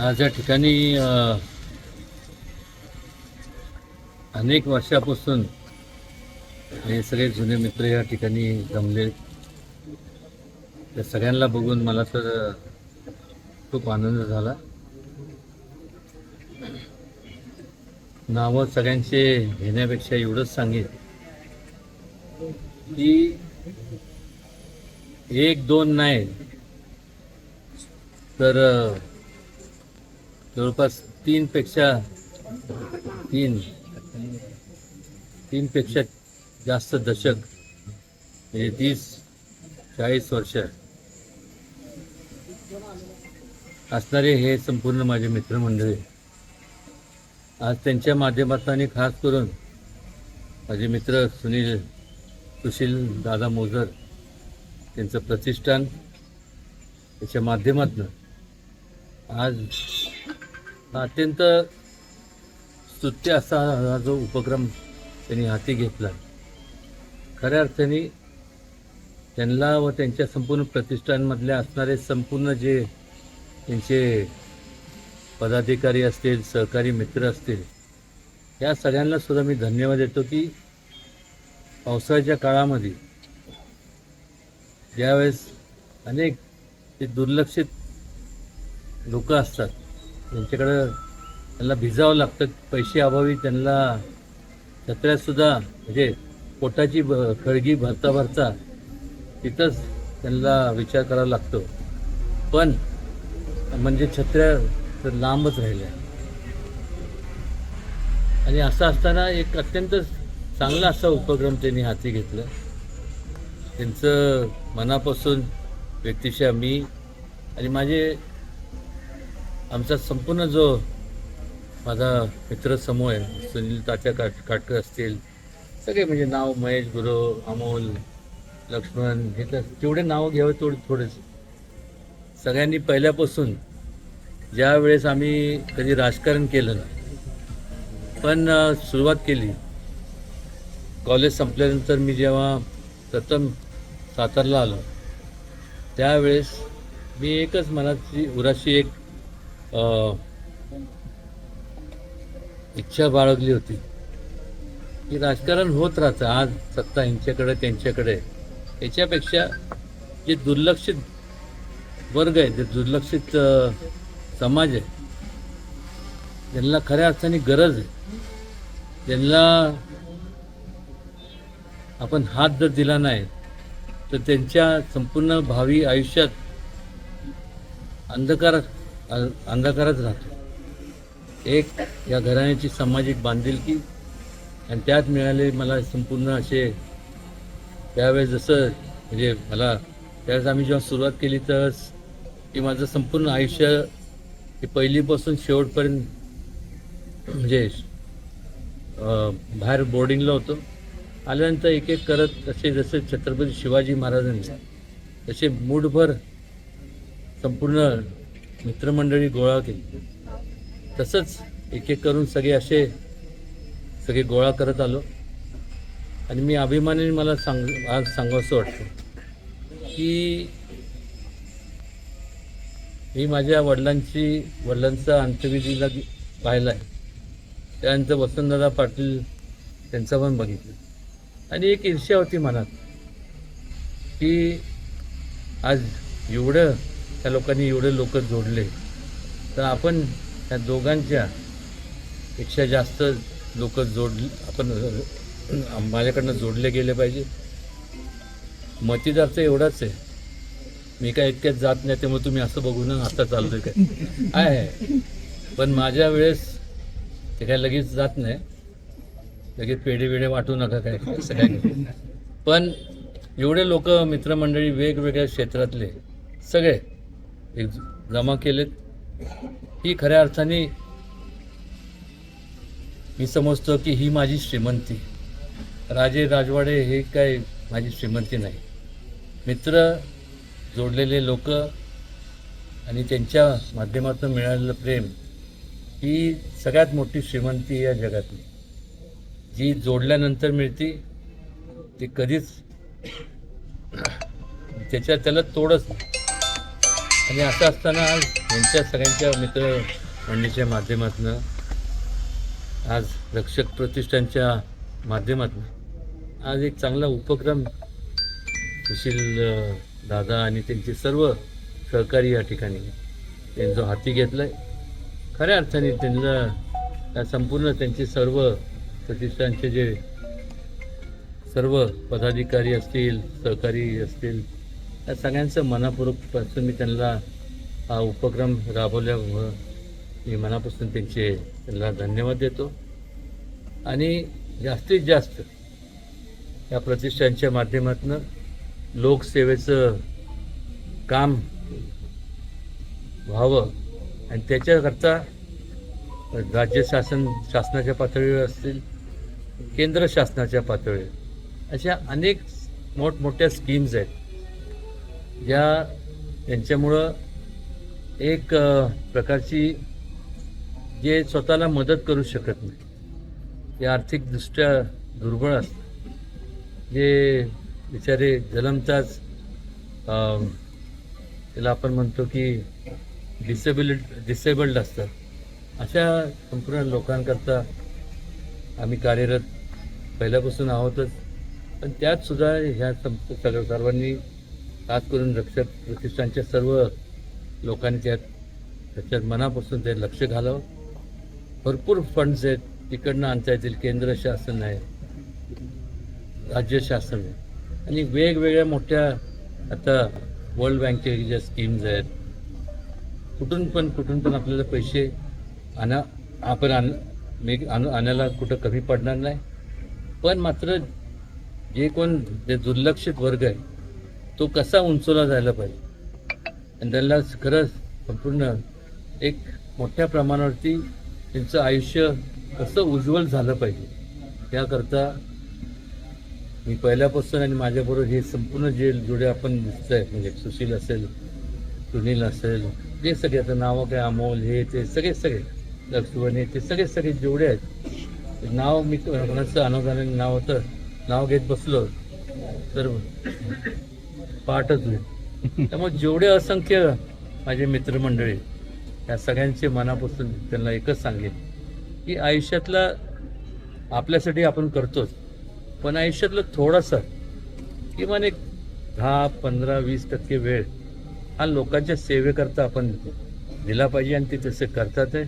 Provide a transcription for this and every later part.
आज या ठिकाणी अनेक वर्षापासून हे सगळे जुने मित्र या ठिकाणी जमले. त्या सगळ्यांना बघून मला तर खूप आनंद झाला. नावं सगळ्यांचे घेण्यापेक्षा एवढंच सांगेन की एक दोन नाही तर जवळपास तीनपेक्षा जास्त दशक म्हणजे 30-40 वर्ष असणारे हे संपूर्ण माझे मित्रमंडळी आज त्यांच्या माध्यमातून आणि खास करून माझे मित्र सुशील दादा मोजर त्यांचं प्रतिष्ठान त्याच्या माध्यमातून आज अत्यंत स्तुत्य असा हा जो उपक्रम त्यांनी हाती घेतला. खऱ्या अर्थाने त्यांना व त्यांच्या संपूर्ण प्रतिष्ठानमधल्या असणारे संपूर्ण जे त्यांचे पदाधिकारी असतील, सहकारी मित्र असतील, या सगळ्यांना सुद्धा मी धन्यवाद देतो की पावसाळ्याच्या काळामध्ये ज्यावेळेस अनेक ते दुर्लक्षित लोक असतात त्यांच्याकडं त्यांना भिजावं लागतं, पैसे अभावी त्यांना छत्र्यासुद्धा म्हणजे पोटाची खळगी भरता तिथंच त्यांना विचार करावा लागतो. पण म्हणजे छत्र्या तर लांबच राहिल्या. आणि असं असताना एक अत्यंत चांगला असा उपक्रम त्यांनी हाती घेतला. त्यांचं मनापासून व्यक्तिशः मी आणि आमचा संपूर्ण जो माझा मित्रसमूह आहे, सुनील तात्या काटकर असतील, सगळे म्हणजे नाव महेश गुरव, अमोल, लक्ष्मण, हे तर जेवढे नावं घ्यावं थोडेच सगळ्यांनी पहिल्यापासून ज्या वेळेस आम्ही कधी राजकारण केलं ना पण सुरुवात केली. कॉलेज संपल्यानंतर मी जेव्हा प्रथम सातारला आलो त्यावेळेस मी एकच मनाची उराशी एक इच्छा बाळगली होती की राजकारण होत राहतं. आज सत्ता यांच्याकडे त्यांच्याकडे, याच्यापेक्षा जे दुर्लक्षित वर्ग आहे, जे दुर्लक्षित समाज आहे, ज्यांना खऱ्या अर्थाने गरज आहे, ज्यांना आपण हात जर दिला नाही तर त्यांच्या संपूर्ण भावी आयुष्यात अंधकारच राहतो. एक या घराण्याची सामाजिक बांधिलकी आणि त्यात मिळाले मला संपूर्ण असे त्यावेळेस जसं म्हणजे मला त्यावेळेस आम्ही जेव्हा सुरुवात केली तर की माझं संपूर्ण आयुष्य हे पहिलीपासून शेवटपर्यंत म्हणजे बाहेर बोर्डिंगला होतो. आल्यानंतर एक एक करत असे जसे छत्रपती शिवाजी महाराजांनी तसे मूठभर संपूर्ण मित्रमंडळी गोळा केली, तसंच एक एक करून सगळे गोळा करत आलो. आणि मी अभिमानाने मला आज सांगावंसं वाटतं की मी माझ्या वडिलांचा अंत्यविधीला पाहिला आहे. त्यानंतर वसंतदादा पाटील त्यांचा पण बघितलं आणि एक ईर्ष्या होती मनात की आज एवढं त्या लोकांनी एवढे लोक जोडले तर आपण त्या दोघांच्या पेक्षा जास्त लोक आपण माझ्याकडनं जोडले गेले पाहिजे. मतीदार तर एवढाच आहे, मी काय इतक्यात जात नाही त्यामुळे तुम्ही असं बघू ना आता चालतोय काय आहे. पण माझ्या वेळेस ते काय लगेच जात नाही, लगेच पेढे वाटू नका काय सगळ्यांनी. पण एवढे लोक मित्रमंडळी वेगवेगळ्या क्षेत्रातले सगळे एक जमा केलेत. ही खऱ्या अर्थाने मी समजतो की ही माझी श्रीमंती. राजे राजवाडे हे काय माझी श्रीमंती नाही. मित्र, जोडलेले लोक आणि त्यांच्या माध्यमातून मिळालेलं प्रेम ही सगळ्यात मोठी श्रीमंती या जगातली. जी जोडल्यानंतर मिळते ती कधीच त्याला तोडच नाही. आणि असं असताना आज यांच्या सगळ्यांच्या मित्रमंडळीच्या माध्यमातून आज रक्षक प्रतिष्ठानच्या माध्यमातून आज एक चांगला उपक्रम सुशील दादा आणि त्यांचे सर्व सहकारी या ठिकाणी त्यांचा हाती घेतला आहे. खऱ्या अर्थाने त्यांना संपूर्ण त्यांचे सर्व प्रतिष्ठानचे जे सर्व पदाधिकारी असतील, सहकारी असतील, या सगळ्यांचं मनापूर्वकपासून मी त्यांना हा उपक्रम राबवल्यामुळं मी मनापासून त्यांना धन्यवाद देतो. आणि जास्तीत जास्त या प्रतिष्ठानच्या माध्यमातून लोकसेवेचं काम व्हावं आणि त्याच्याकरता राज्य शासनाच्या पातळीवर असतील, केंद्र शासनाच्या पातळीवर अशा अनेक मोठमोठ्या स्कीम्स आहेत ज्या त्यांच्यामुळं एक प्रकारची जे स्वतःला मदत करू शकत नाही, जे आर्थिकदृष्ट्या दुर्बळ असतात, जे बिचारे जन्मताच त्याला आपण म्हणतो की डिसेबल्ड असतात, अशा संपूर्ण लोकांकरता आम्ही कार्यरत पहिल्यापासून आहोतच. पण त्यातसुद्धा ह्या सर्वांनी खास करून रक्षक प्रतिष्ठानच्या सर्व लोकांनी त्याच्यात मनापासून ते लक्ष घालावं. भरपूर फंड्स आहेत, तिकडनं आणता येतील. केंद्र शासन आहे, राज्य शासन आहे आणि वेगवेगळ्या मोठ्या आता वर्ल्ड बँकच्या ज्या स्कीम्स आहेत, कुठून पण आपल्याला पैसे आणायला कुठं कमी पडणार नाही. पण मात्र जे दुर्लक्षित वर्ग आहे तो कसा उंचवला जायला पाहिजे आणि त्यांना खरंच संपूर्ण एक मोठ्या प्रमाणावरती त्यांचं आयुष्य कसं उज्ज्वल झालं पाहिजे याकरता मी पहिल्यापासून आणि माझ्याबरोबर हे संपूर्ण जे जोडे आपण दिसतंय, म्हणजे सुशील असेल, सुनील असेल, जे सगळे आता नावं काय अमोल हे ते सगळे लक्ष्मण ते सगळे जेवढे आहेत, नाव मी कोणाचं अनुदानाने नाव घेत बसलो तर पाठच होईल. त्यामुळे जेवढे असंख्य माझे मित्रमंडळी या सगळ्यांचे मनापासून त्यांना एकच सांगेन की आयुष्यातला आपल्यासाठी आपण करतोच, पण आयुष्यातलं थोडासा किमान एक 10-15-20% वेळ हा लोकांच्या सेवेकरता आपण दिला पाहिजे आणि ते तसे करतात आहे.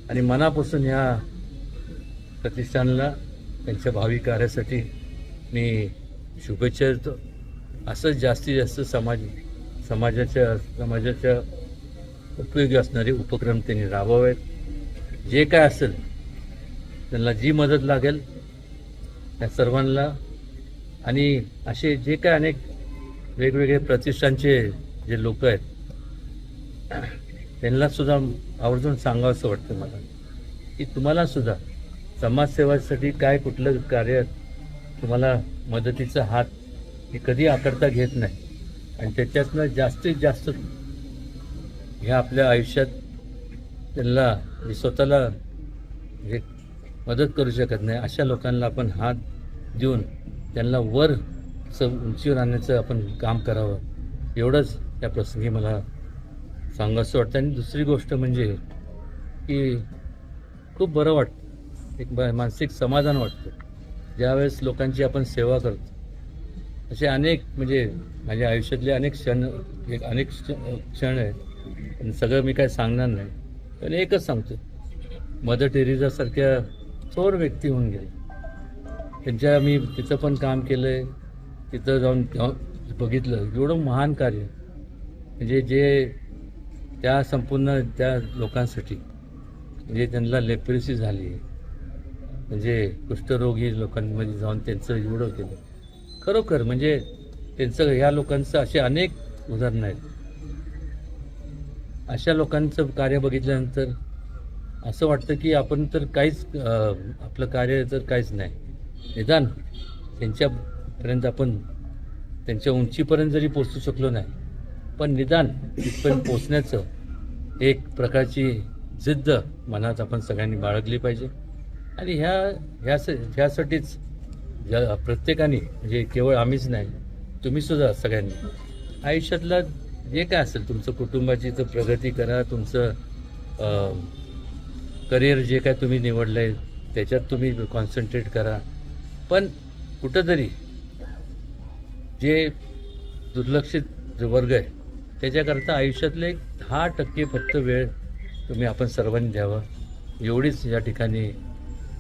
आणि मनापासून ह्या प्रतिष्ठानाला त्यांच्या भावी कार्यासाठी मी शुभेच्छा देतो. असं जास्तीत जास्त समाजाच्या उपयोगी असणारे उपक्रम त्यांनी राबवावेत. जे काय असेल त्यांना जी मदत लागेल त्या सर्वांना, आणि असे जे काय अनेक वेगवेगळे प्रतिष्ठानचे जे लोक आहेत त्यांनासुद्धा आवर्जून सांगावंसं वाटतं मला की तुम्हालासुद्धा समाजसेवासाठी काय कुठलं कार्य तुम्हाला मदतीचा हात हे कधी आकडता घेत नाही आणि त्याच्यातनं जास्तीत जास्त ह्या आपल्या आयुष्यात त्यांना स्वतःला जे मदत करू शकत नाही अशा लोकांना आपण हात देऊन त्यांना उंचीवर आणण्याचं आपण काम करावं, एवढंच त्या प्रसंगी मला सांगावंसं वाटतं. आणि दुसरी गोष्ट म्हणजे की खूप बरं वाटतं, एक मानसिक समाधान वाटतं ज्यावेळेस लोकांची आपण सेवा करतो. असे अनेक म्हणजे माझ्या आयुष्यातले अनेक क्षण आहेत, पण सगळं मी काय सांगणार नाही. पण एकच सांगतो, मदर टेरेसासारख्या थोर व्यक्ती होऊन गेले. त्यांच्या मी तिथं पण काम केलं आहे, तिथं जाऊन बघितलं एवढं महान कार्य, म्हणजे जे त्या संपूर्ण त्या लोकांसाठी, म्हणजे त्यांना लेप्रेसी झाली, म्हणजे कुष्ठरोगी लोकांमध्ये जाऊन त्यांचं एवढं केलं. खरोखर म्हणजे त्यांचं ह्या लोकांचं असे अनेक उदाहरणं आहेत. अशा लोकांचं कार्य बघितल्यानंतर असं वाटतं की आपण तर काहीच आपलं कार्य तर काहीच नाही, निदान त्यांच्यापर्यंत आपण त्यांच्या उंचीपर्यंत जरी पोचू शकलो नाही, पण निदान तिथपर्यंत पोचण्याचं एक प्रकारची जिद्द मनात आपण सगळ्यांनी बाळगली पाहिजे. आणि ह्यासाठीच प्रत्येकाने, म्हणजे केवळ आम्हीच नाही, तुम्हीसुद्धा सगळ्यांनी आयुष्यातला जे काय असेल तुमचं कुटुंबाची तर प्रगती करा, तुमचं करिअर जे काय तुम्ही निवडलं आहे त्याच्यात तुम्ही कॉन्सन्ट्रेट करा. पण कुठंतरी जे दुर्लक्षित जो वर्ग आहे त्याच्याकरता आयुष्यातले 10% फक्त वेळ तुम्ही आपण सर्वांनी द्यावा, एवढीच या ठिकाणी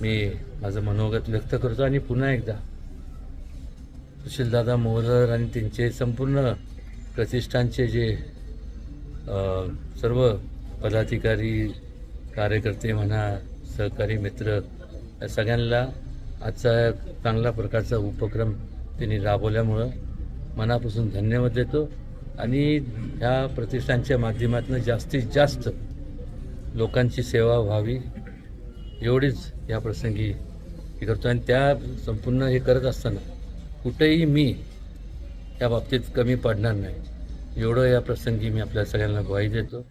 मी माझं मनोगत व्यक्त करतो. आणि पुन्हा एकदा सुशीलदादा मोहरर आणि त्यांचे संपूर्ण प्रतिष्ठानचे जे सर्व पदाधिकारी, कार्यकर्ते म्हणा, सहकारी मित्र, या सगळ्यांना आजचा चांगला प्रकारचा उपक्रम त्यांनी राबवल्यामुळं मनापासून धन्यवाद देतो. आणि ह्या प्रतिष्ठानच्या माध्यमातून जास्तीत जास्त लोकांची सेवा व्हावी एवढीच या प्रसंगी हे करतो. आणि त्या संपूर्ण हे करत असताना कुठेही मी या बाबतीत कमी पडणार नाही एवढं या प्रसंगी मी आपल्या सगळ्यांना ग्वाही देतो.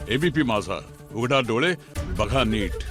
एबीपी माझा, उघडा डोळे बघा नीट.